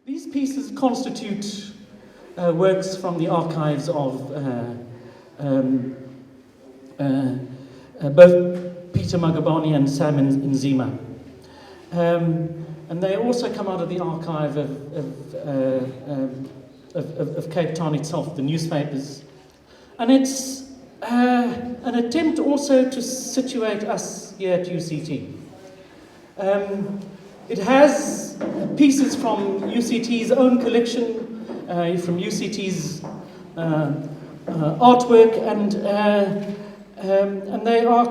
These pieces constitute works from the archives of both Peter Magubane and Sam Nzima. And they also come out of the archive of Cape Town itself, the newspapers. And it's an attempt also to situate us here at UCT. It has pieces from UCT's own collection, from UCT's artwork, and they are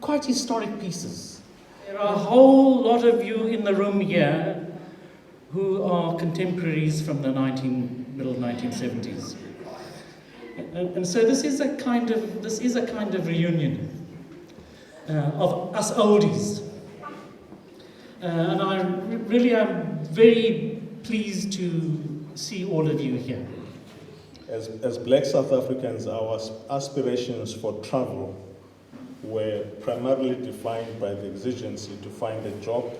quite historic pieces. There are a whole lot of you in the room here who are contemporaries from the middle 1970s. And so this is a kind of reunion of us oldies. And I really am very pleased to see all of you here. As Black South Africans, our aspirations for travel were primarily defined by the exigency to find a job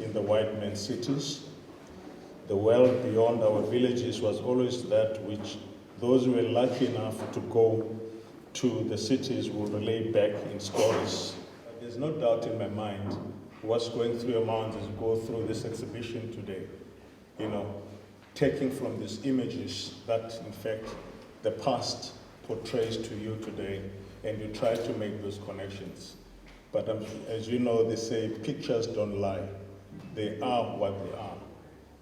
in the white man's cities. The world beyond our villages was always that which those who were lucky enough to go to the cities will relay back in stories. There's no doubt in my mind what's going through your mind as you go through this exhibition today. Taking from these images that, in fact, the past portrays to you today, and you try to make those connections. But as you know, they say pictures don't lie. They are what they are.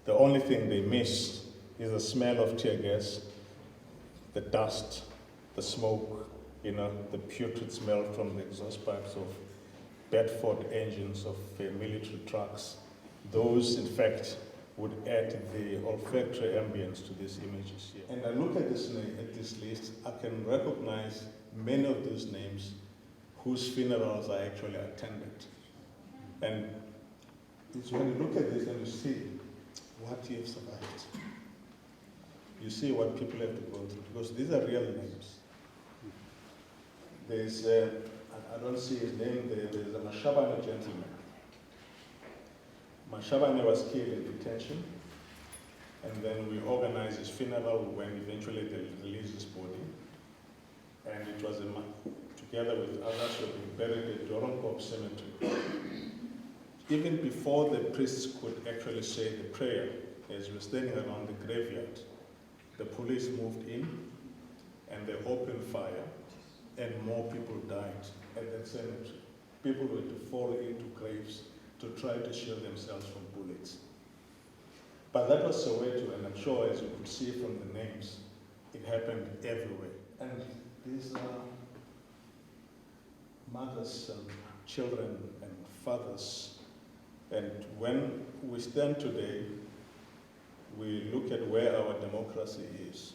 The only thing they miss is the smell of tear gas, the dust, the smoke, the putrid smell from the exhaust pipes of Bedford engines of military trucks. Those, in fact, would add the olfactory ambience to these images here. And I look at this list, I can recognize many of those names whose funerals I actually attended. And it's when you look at this and you see what you have survived. You see what people have to go through, because these are real names. There's, I don't see his name there, there's a Mashabane gentleman. Mashabane was killed in detention, and then we organized his funeral when eventually they released his body. And it was together with others who had been buried at Doornkop Cemetery. Even before the priests could actually say the prayer, as we were standing around the graveyard, the police moved in and they opened fire, and more people died at that cemetery. People were to fall into graves to try to shield themselves from bullets. But that was Soweto, and I'm sure, as you could see from the names, it happened everywhere. And these are mothers and children and fathers. And when we stand today, we look at where our democracy is,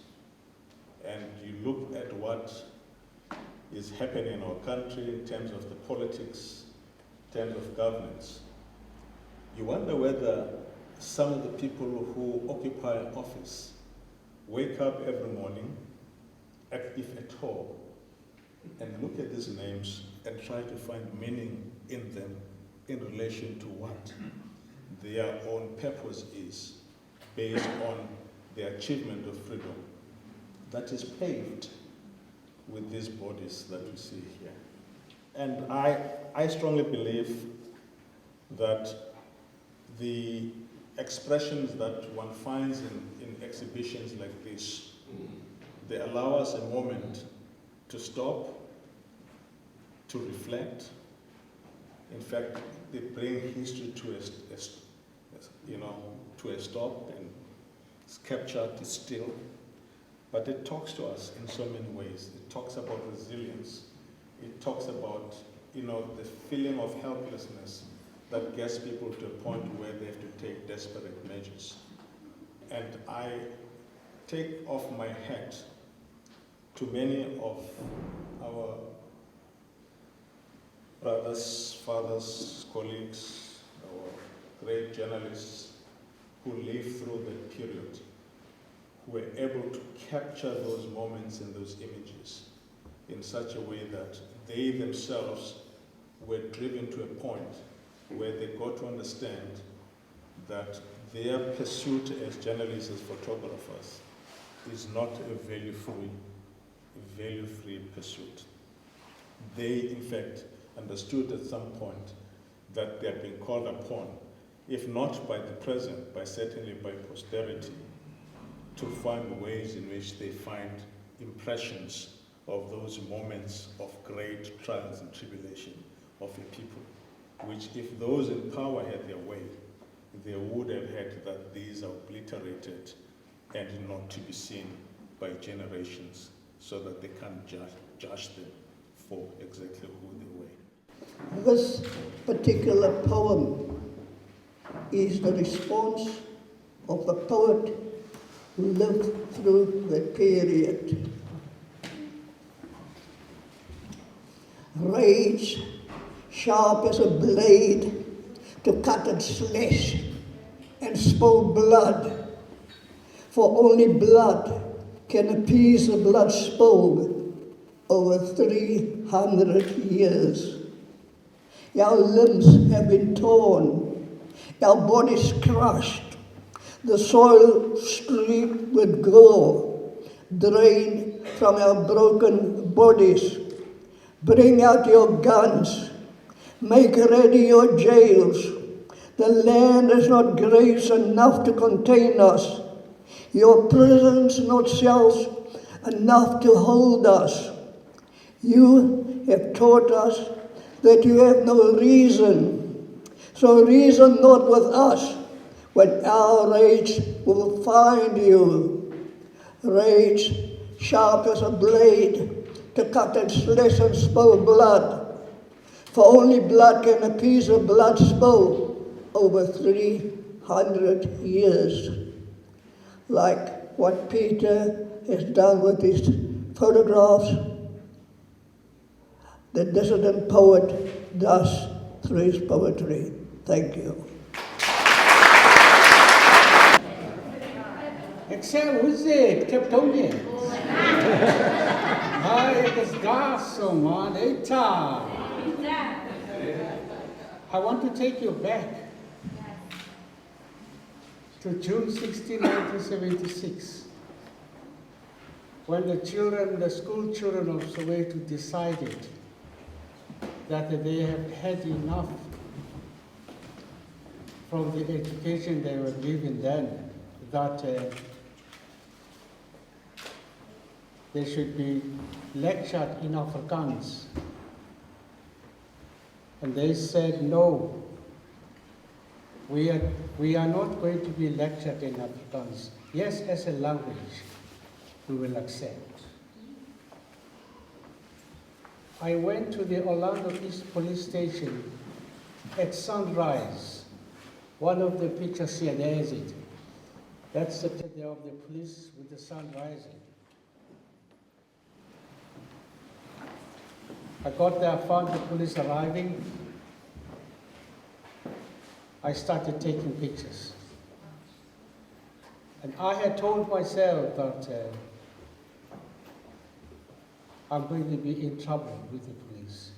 and you look at what is happening in our country in terms of the politics, in terms of governance. You wonder whether some of the people who occupy office wake up every morning, if at all, and look at these names and try to find meaning in them in relation to what their own purpose is, based on the achievement of freedom that is paved with these bodies that we see here. And I strongly believe that the expressions that one finds in exhibitions like this, they allow us a moment to stop, to reflect. In fact, they bring history to a stop, and it's captured, it's still. But it talks to us in so many ways. It talks about resilience. It talks about, the feeling of helplessness that gets people to a point where they have to take desperate measures. And I take off my hat to many of our brothers, fathers, colleagues, our great journalists who lived through that period, who were able to capture those moments and those images in such a way that they themselves were driven to a point where they got to understand that their pursuit as journalists, as photographers, is not a value-free pursuit. They, in fact, understood at some point that they had been called upon, if not by the present, but certainly by posterity, to find ways in which they find impressions of those moments of great trials and tribulation of a people, which if those in power had their way, they would have had that these are obliterated and not to be seen by generations so that they can't judge them for exactly who they were. This particular poem is the response of a poet who lived through the period. Rage, sharp as a blade, to cut and slash and spill blood, for only blood can appease the blood spilled over 300 years. Our limbs have been torn, our bodies crushed, the soil streaked with gore, drained from our broken bodies. Bring out your guns, make ready your jails. The land is not graves enough to contain us, your prisons not cells enough to hold us. You have taught us that you have no reason, so reason not with us when our rage will find you. Rage, sharp as a blade, to cut and slash and spill blood, for only blood can appease a blood spill over 300 years. Like what Peter has done with his photographs, the dissident poet does through his poetry. Thank you. Excel, who's it? Captonian. Hi, it's Gasso, man. Eta. I want to take you back to June 16, 1976, when the school children of Soweto decided that they have had enough from the education they were given then, that they should be lectured in Afrikaans. And they said, no, we are not going to be lectured in Afrikaans. Yes, as a language, we will accept. I went to the Orlando East Police Station at sunrise. One of the pictures here, there is it. That's the picture of the police with the sun rising. I got there, found the police arriving. I started taking pictures. And I had told myself that I'm going to be in trouble with the police.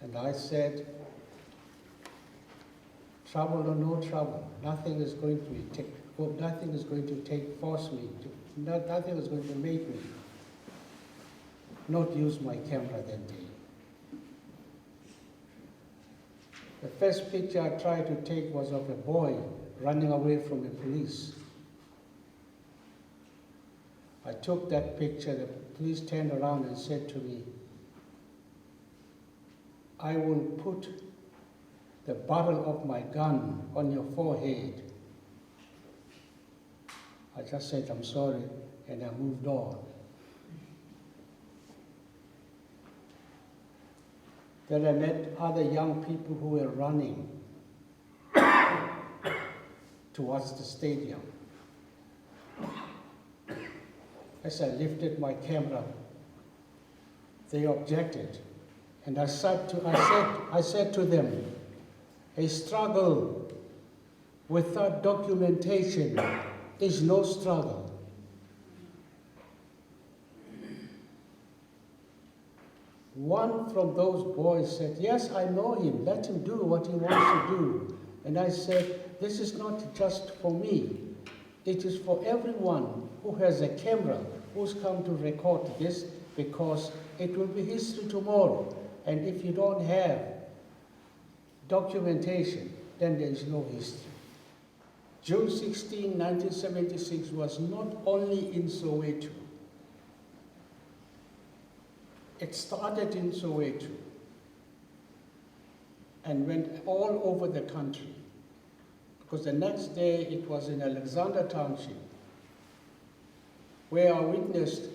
And I said, trouble or no trouble, nothing is going to force me, nothing is going to make me not use my camera that day. The first picture I tried to take was of a boy running away from the police. I took that picture, the police turned around and said to me, I will put the barrel of my gun on your forehead. I just said, I'm sorry, and I moved on. Then I met other young people who were running towards the stadium. As I lifted my camera, they objected. And I said to them, a struggle without documentation is no struggle. one from those boys said, yes, I know him, let him do what he wants to do. And I said, this is not just for me, it is for everyone who has a camera, who's come to record this, because it will be history tomorrow. And if you don't have documentation, then there is no history. June 16, 1976 was not only in Soweto. It started in Soweto and went all over the country, because the next day it was in Alexander Township, where I witnessed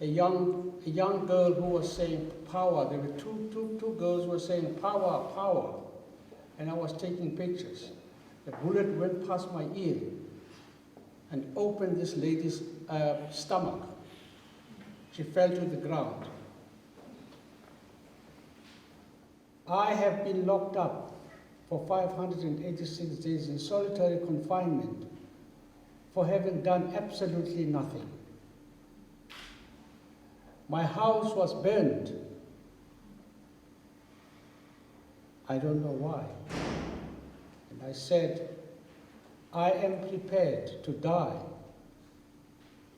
a young girl who was saying power. There were two girls who were saying power, power, and I was taking pictures. The bullet went past my ear and opened this lady's stomach. She fell to the ground. I have been locked up for 586 days in solitary confinement for having done absolutely nothing. My house was burned. I don't know why. And I said, I am prepared to die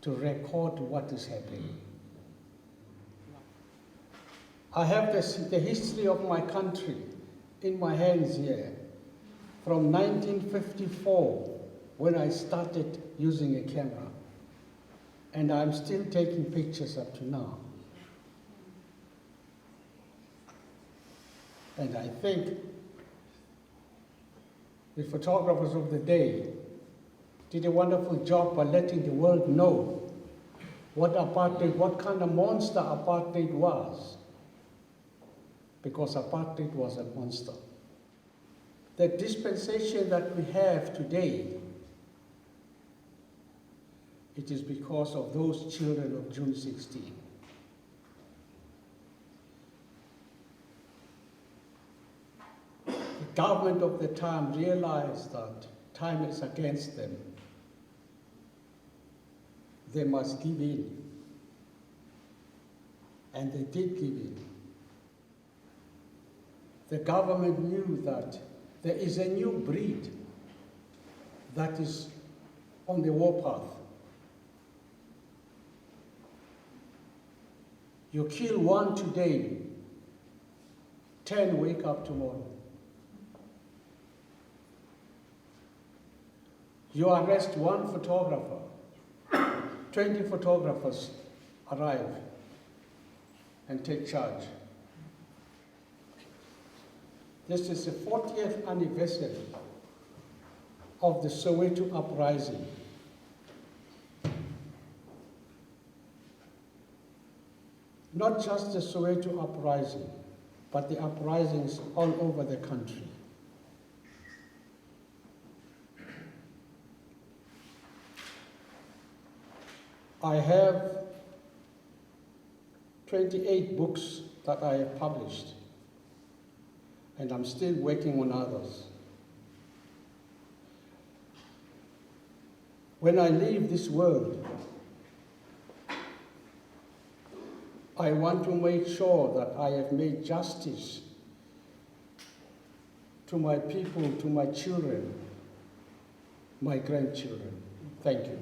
to record what is happening. I have the history of my country in my hands here from 1954, when I started using a camera. And I'm still taking pictures up to now. And I think the photographers of the day did a wonderful job by letting the world know what apartheid, what kind of monster apartheid was. Because apartheid was a monster. The dispensation that we have today, it is because of those children of June 16. The government of the time realized that time is against them. They must give in. And they did give in. The government knew that there is a new breed that is on the warpath. You kill one today, 10 wake up tomorrow. You arrest one photographer, 20 photographers arrive and take charge. This is the 40th anniversary of the Soweto Uprising. Not just the Soweto Uprising, but the uprisings all over the country. I have 28 books that I have published, and I'm still working on others. When I leave this world, I want to make sure that I have made justice to my people, to my children, my grandchildren. Thank you.